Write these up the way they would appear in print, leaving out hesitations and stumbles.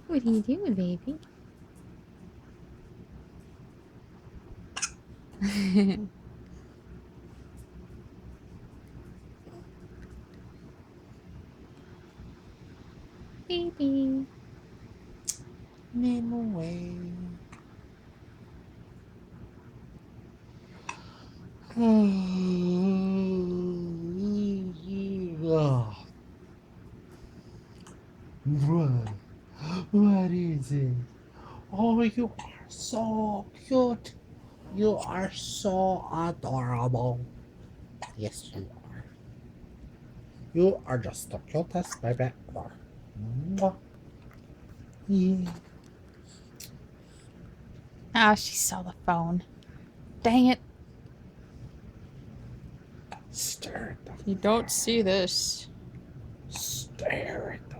What are you doing, baby? Baby. Nimue. What is it? Oh, you are so cute. You are so adorable. Yes, you are. You are just the cutest baby ever. Mwah. Yeah. Oh, she saw the phone. Dang it. Stare at the You don't see this. Stare at the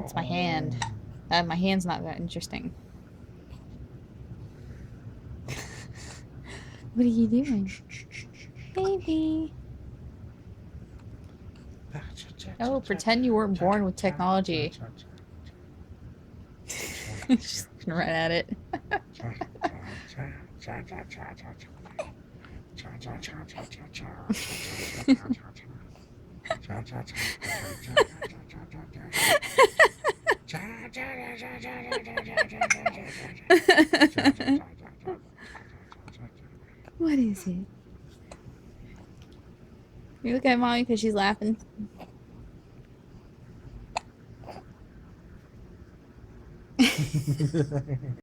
It's my phone. hand. My hand's not that interesting. What are you doing? Baby. Oh, pretend you weren't born with technology. Just gonna run at it. What is it? You look at mommy because she's laughing.